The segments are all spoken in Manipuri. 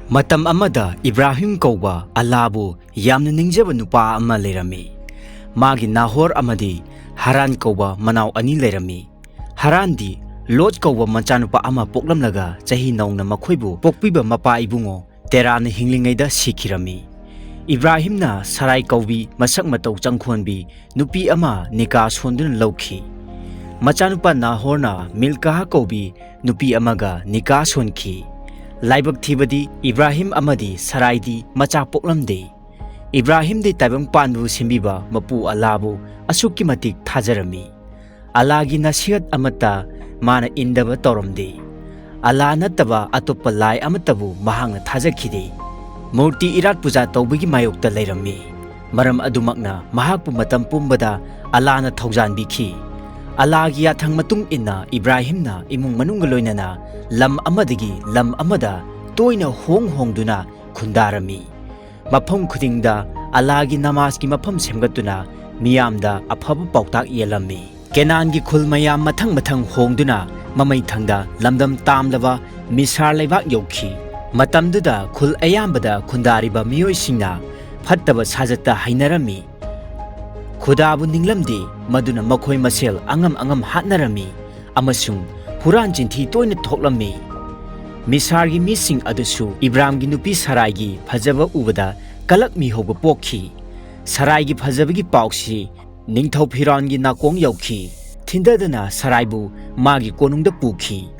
Matam amada Ibrahim kauba Alabu yamna ningjaba nupa ama leirami. Magi Nahor amadi Haran kauba manaw ani leirami. Haran di Lot kauba manchanupa ama poklamlaga chahi nauna makhoibu pokpiba mapa ibungo Terana hinglingayda sikhirami. Ibrahim na Sarai kaubi masak matau changkhonbi nupi ama nika sondun lawkhi. Machanupa Nahor na Milcah kaubi nupi amaga nika sonkhi. Laibak thibadi Ibrahim amadi Sarai di macha poklamde. Ibrahim di taibang panbu simbiba mapu Alabu asukki matik thajarami. Alagi nasihat amata mana indaba toramde. Ala nataba atopa lai amatabu mahangna thajakhide. Murti irat puja tawbigi mayokta leirami. Maram adumakna mahakpu matam pumbada alana thaujanbikhi. Alagi yathang matung inna Ibrahim na imung manungga loinana lam amadagi lam amada toina hongduna khundarami. Mafam khudingda Alagi namazki mafam semgatuna miyamda afaba pautak yelami. Kenangi khul mayam mathang hongduna mamai thangda lamdam tamlaba misar leibak yokhi. Matamduda khul ayambada khundariba miyoisingna phattaba sajata hainarami. Khudabu ninglamdi maduna makhoi masel angam hatnarami amasung huran jinthi toina thoklami. Misargi mising adusu Ibrahimgi nupi Saraigi phajaba ubada kalak mi hoba pokhi. Saraigi phajabagi pauksi ningthau phirangi nakong yauki. Thindadana Saraibu magi konungda pukhi.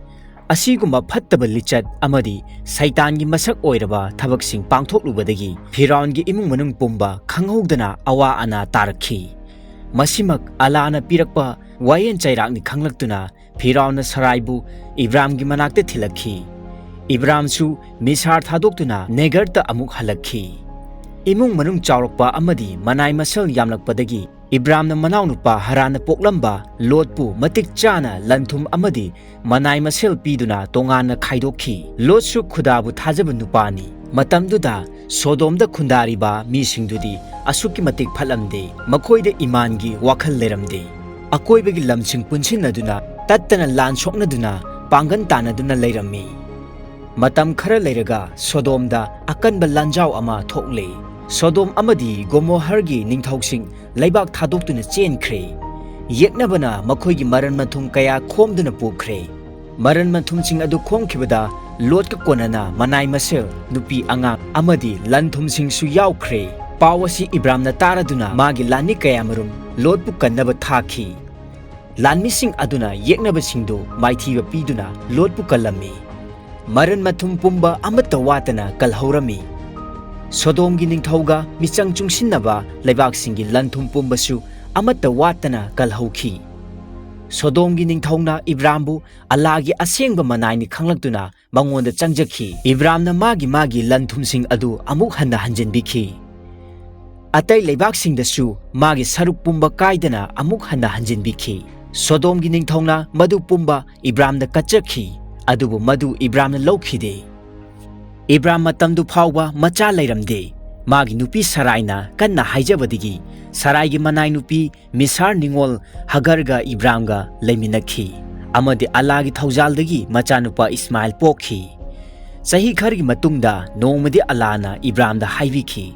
Asigumba phattaba lichat amadi Saitangi masak oiraba thabaksing pangthoklubadagi Phirangi imung manung pumba khanghogdana awa ana tarakhi. Masimak Alana pirakpa wayen chairakni khanglaktuna Phirauna Saraibu Ibrahimgi manakte thilakhi. Ibrahimsu misar thadoktuna Negarta amuk halakhi. Imung manung chawrakpa amadi manai masal yamlakpadagi Ibrahimna manawnupa Harana poklamba Lotpu matik chana lanthum amadi manai masel piduna tongana khaidokhi. Lotsu khudabu thajaba nupani. Matamduda Sodomda khundariba misingdudi asukki matik phalamde. Makhoida imangi wakhal leramde. Akoibagi lamsing punsinaduna tattana lan soknaduna pangan tanaduna leirami. Matam khara leiraga Sodomda akanba lanjaw ama thokle. Sodom amadi Gomorragi ningthauksing laibak thadoktuna chenkhre. Yeknabana makhoigi maran mathum kaya khomduna pukre. Maran mathumsing adu khomkhibada Lot ka konana manai masel nupi anga amadi lanthumsing su yaukhre. Pawasi Ibrahimna taraduna magi lani kayamarum Lot pu kannaba thakhi. Lanmising aduna yeknabasingdo maithiba piduna Lot pu kalami. Maran mathum pumba amata watana kalhaurami. Sodomgi ningthauga michang chungsinnaba laibaksingi lanthum pumbasu amata watana kalhauki. Sodomgi ningthauna Ibrahimbu Alagi asengba manaini khanglaktuna mangonda changjakhi. Ibrahimna magi lanthumsing adu amuk hanna hanjenbikhi. Atai laibaksingdasu magi saruk pumba kaidana amuk hanna hanjenbikhi. Sodomgi ningthauna madu pumba Ibrahimna kachakhi. Adubu madu Ibrahimna lawkhide. Ibrahim matamdu phawba macha leiramde. Magi nupi Saraina kanna haijabadigi Saraigi manai nupi misar ningol Hagarga Ibrahimga leiminakhi. Amadi Alagi thaujaldagi machanupa Ismail pokhi. Sahi khargi matungda nongmadi Alana Ibrahimda haibikhi.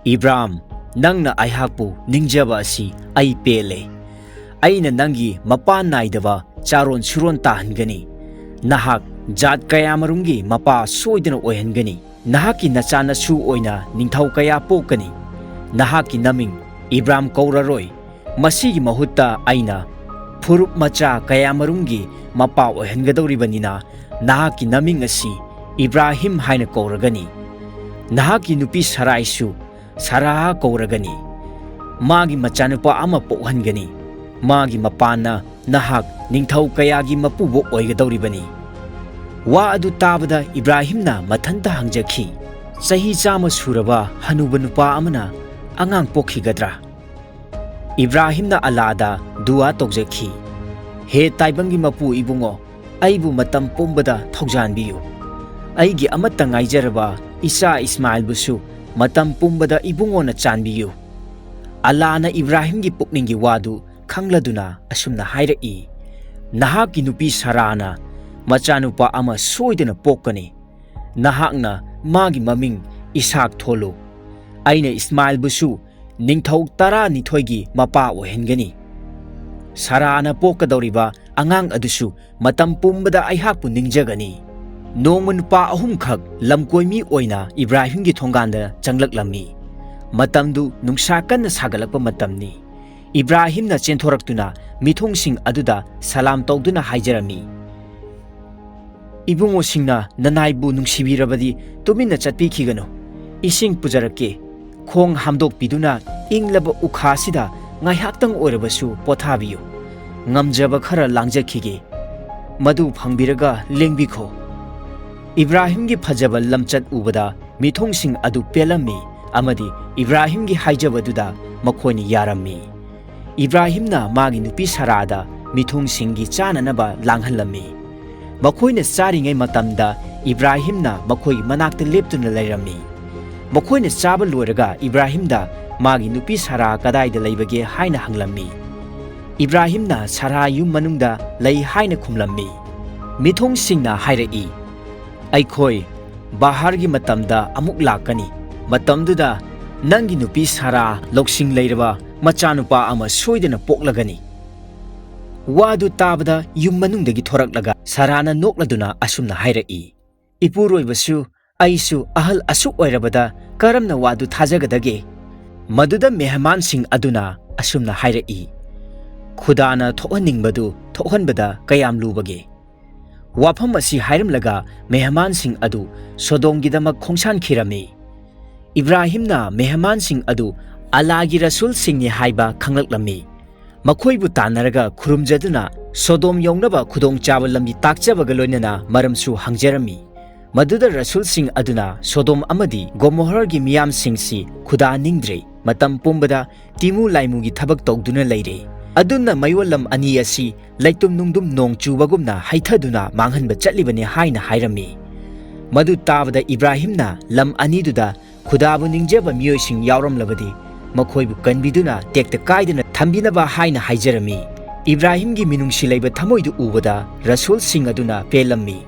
Ibrahim, nangna aihakpu ningjaba asi ai pele. Aina nangi mapan naidaba charon suron tahangani. Nahak jat kaya marungi mapa soidana oihangani. Nahaki nachana su oina ningthau kaya pokani. Nahaki naming Ibrahim kauraroi. Masigi mahutta aina Furup macha kaya marungi mapa oihangadawribanina nahaki naming asi Ibrahim haina kauragani. Nahaki nupi Sarai su Sarah kauragani. Magi machanupa ama pokhangani. Magi mapana nahak ningthau kayagi mapubo oigadawribani. Wa adu tabada Ibrahimna mathanta hangjakhi. Sahi chama suraba hanuba nupa amana angang pokhigadra. Ibrahimna Alada dua tokjakhi. He taibangi mapu ibungo aibu matam pumbada thaujanbiyu. Aigi amata ngaijaraba Isa Ismail busu matam pumbada ibungo na chanbiyu. Alana Ibrahimgi pukningi wadu khangladuna asumna hairaki. Nahaki nupi Sarana machanupa ama soidana pokani. nahakna magi maming Ishak tholu. Aina Ismail busu ningthau tara nithoigi mapa ohengani. Sarana pokadoriba angang adusu matam pumbada aihakpu ningjagani. Nongma nupa ahum khak lamkoimi oina Ibrahim gi thonganda changlaklammi. Matamdu nungsa kanna sagalakpa matamni. Ibrahim na chenthораktuna mithongsing aduda salam tawduna haijarami. Ibungosingna nanaibu nungsibirabadi tumina chatpikhigano. Ising pujarake khong hamdokpiduna inglaba ukhasida ngaihaktang oirabasu pothabiyu. Ngamjaba khara langjakhige. Madu phangbiraga lengbikho. Ibrahim gi phajaba lamchat ubada mithongsing adu pelammi amadi Ibrahim gi haijabaduda makhoini yarammi. Ibrahim na magi nupi Sarada mithongsing gi chananaba langhallammi. Makhoina charingai matamda Ibrahim na makhoi manakta leptuna lairammi. Makhoina chaba loiraga Ibrahim da magi nupi Sara kadaida leibage haina hanglammi. Ibrahim na Sara yum manungda lei haina khumlammi. Mithongsing na hairai. Aikhoi bahargi matamda amuk lakani. Matamduda nangi nupi Sara loksing leiraba machanupa ama soidana poklagani. Wadu tabada yum manungdagi thoraklaga Sarana nokladuna asumna hairai. Ipuroibasu aisu ahal asuk oirabada karamna wadu thajagadage. Maduda mehmansing aduna asumna hairai. Khudana thohaningbadu thohanbada kayam lubage. Wafam asi hairamlaga mehmansing adu Sodomgidamak khongsan khirami. Ibrahimna mehmansing adu Alagi Rasul singni haiba khanglaklammi. Makhoibu tanaraga khurumjaduna Sodom yongnaba khudong chaba lambi takchabaga loinana maramsu hangjarami. Maduda Rasul sing aduna Sodom amadi Gomorrahgi miyam singsi khuda ningdre matam pumbada timu laimugi thabak tawduna leire. Aduna maywalam ani asi laitum nungdum nong chubagumna haithaduna manghanba chatlibani haina hairami. Madu tabada Ibrahimna lam aniduda khudabu ningjaba miyoising yawramlabadi makhoibu kanbiduna tekta kaiduna thambinaba haina haijarami. Ibrahimgi minungsi leiba thamoidu ubada Rasul sing aduna pelammi.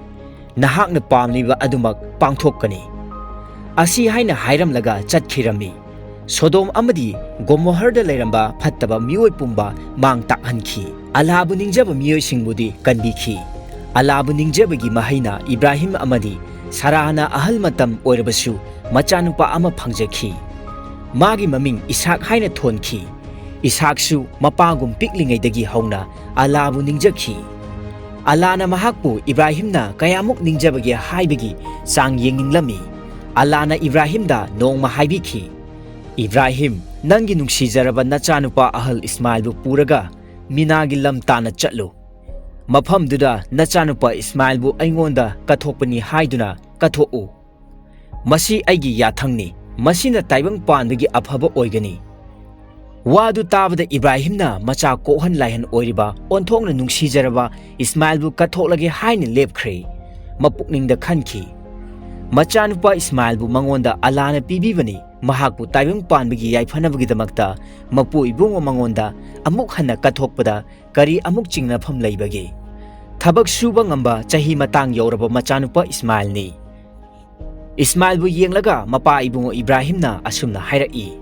Nahakna pamliba adumak pangthokani. Asi haina hairamlaga chatkhirami. Sodom amadi Gomorrahda leiramba phattaba miyoi pumba mang takhankhi. Alabu ningjaba miyoisingbudi kanbikhi. Alabu ningjabagi mahaina Ibrahim amadi Sarana ahal matam oirabasu machanupa ama phangjakhi. Magi maming Ishak haina thonkhi. Ishaksu mapagum piklingaidagi hauna alabu ningjakhi. Alana mahakpu Ibrahimna kayamuk ningjabagi haibagi sang yenginglami. Alana Ibrahimda nongma haibikhi. Ibrahim nangi nungsijaraba nachanupa ahal Ismailbu puraga minagi lam tana chatlu. Mafamduda nachanupa Ismailbu aingonda kathokpani haiduna kathoku. Masi aigi yathangni. Masina taibang pandagi afhaba oigani. Wadu tabada Ibrahimna macha kohan laihan oiriba onthongna nungsijaraba Ismailbu kathoklage haina lepkhre. Mapukningda khankhi. Machanupa Ismailbu mangonda alana pibibani. Mahakpu taibang panbagi yaiphanabagidamagta mapu ibungo mangonda amuk hanna kathokpada kari amuk chingnafam leibage. Thabak suba ngamba chahi matang yauraba machanupa Ismail ni. Ismailbu yenglaga mapa ibungo Ibrahimna asumna hairai.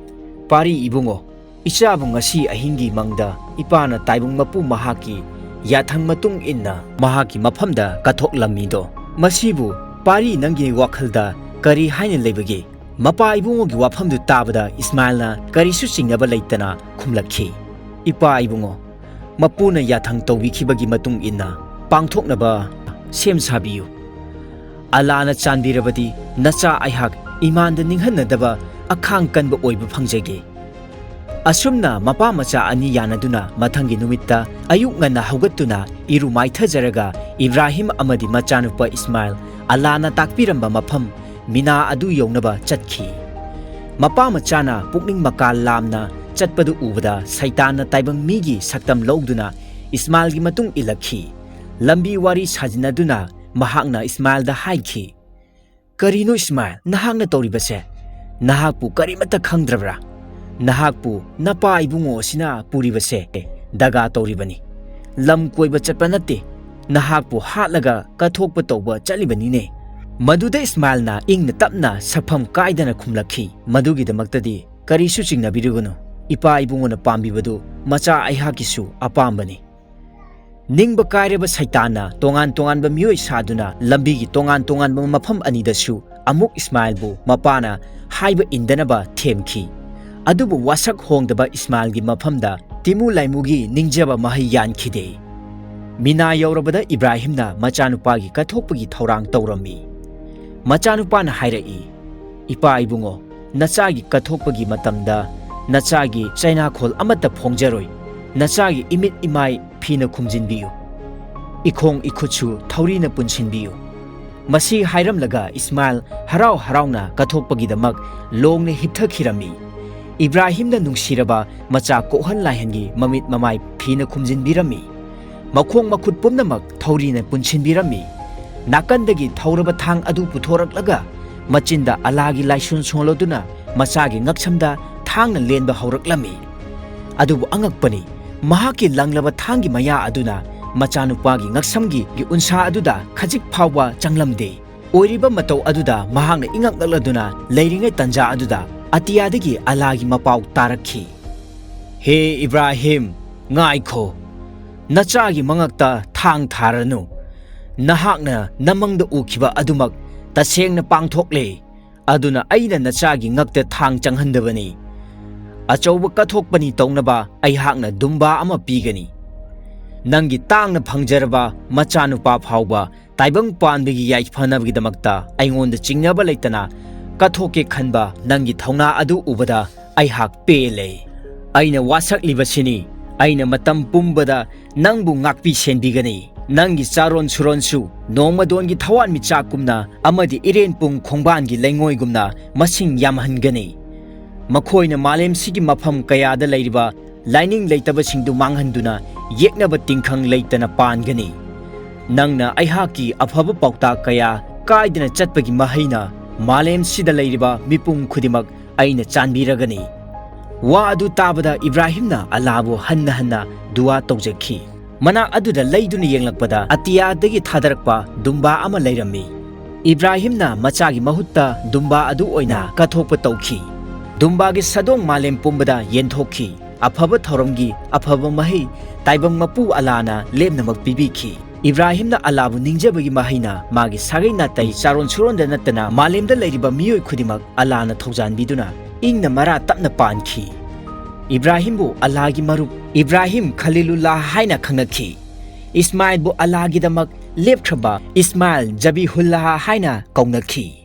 Pari ibungo ichabu ngasi ahingi mangda ipana taibung mapu mahaki yathang matung inna mahaki mafamda kathoklammido. Masibu pari nangi wakhalda kari haina leibage. Mapa ibungo gi wafamdu tabada Ismailna karisu singnaba leitana khumlakhi. Ipa ibungo mapuna yathang tawbikhibagi matung inna pangthoknaba sem sabiyu. Alana chanbirabadi nacha aihak imanda ninghanadaba akhang kanba oiba phangjage. Asumna mapa macha ani yanaduna mathangi numitta ayuk ngana haugattuna iru maithajaraga Ibrahim amadi machanupa Ismail alana takpiramba mafam Mina adu yognaba chatkhi. Mapa machana pukning makal lamna chatpadu ubada saitana taibang migi saktam logduna Ismailgi matung ilakhi. Lambi wari sajinaduna mahakna Ismailda haikhi. Karino Ismail nahakna tawribase? Nahakpu karimata khangdrabra? Nahakpu napa ibungo sina puribase? Daga tawribani. Lam koiba chatpa natte. Nahakpu hatlaga kathokpa tawba chatlibanine. Maduda Ismailna ingna tapna sapham kaidana khumlakhi madugidamaktadi karisu chingnabirugunu ipa ibungona pambibadu macha aihakisu apambani ningba kaireba saitana tongan ba miyoi saduna lambigi tongan ba mafam anidasu amuk Ismail bu mapana haiba indanaba themki adubu wasak hongdaba Ismail gi mafamda timu laimugi ningjaba mahai yankhide mina yaurabada Ibrahimna machanupagi kathokpagi thorang tawrami machanupana hairai ipa ibungo nachagi kathokpagi matamda nachagi chaina khol amata phongjaroi nachagi imit imai phina khumjinbiyu ikhong ikhuchu thaurina punchinbiyu masi hairamlaga Ismail harauna kathokpagi damak longne hipthakhirami Ibrahimna nungsiraba macha kohan laihangi mamit mamai phina khumjinbirami makhong makhut pumnamak thaurina punchinbirami nakandagi thauraba thang adu puthoraklaga machinda alagi laisun soloduna machagi ngaksamda thangna lenba hauраklami adubu angakpani mahaki langlaba thangi maya aduna machanupagi ngaksamgi gi unsa aduda khajik phawwa changlamde oiriba matau aduda mahangna ingaknakladuna leiringai tanja aduda atiyadagi alagi mapau tarakhi he Ibrahim ngaikho nachagi mangakta thang tharanu nahakna namangda ukhiba adumak tasengna pangthokle aduna aina nachagi ngakta thang changhandabani achauba kathokpani taunaba aihakna dumba ama pigani nangi tangna phangjaraba machanupa phawba taibang panbigi yaifhanabgi damakta aingonda chingnaba leitana kathoke khanba nangi thauna adu ubada aihak pele aina wasak libasini aina matam pumbada nangbu ngakpi senbigani nangi charon suronsu nomadongi thawan michakumna amadi iren pung khongbangi lengoigumna masing yamhangani makhoina malem sigi mafam kayada leiriba lining leitaba singdu manghanduna yeknaba tingkhang leitana pangani nangna aihaki afaba pauta kaya kaidana chatpagi mahaina malem sida leiriba mipum khudimak aina chanbiragani wa adu tabada Ibrahimna alabu hanna dua tawjakhi mana aduda leiduna yenglakpada atiyadagi thadarakpa dumba ama leirami Ibrahimna machagi mahutta dumba adu oina kathokpa tawkhi dumbagi sadong malem pumbada yenthokhi afaba thoramgi afaba mahi taibang mapu alana lemnamak pibikhi Ibrahimna alabu ningjabagi mahina magi sagai natai charon suronda natana malemda leiriba miyoi khudimak alana thaujanbiduna ingna mara tapna pankhi Ibrahimbu alagi marup Ibrahim Khalilullah haina khangakhi Ismail bu alagi damak lepkhaba Ismail Jabihullah haina kaunakhi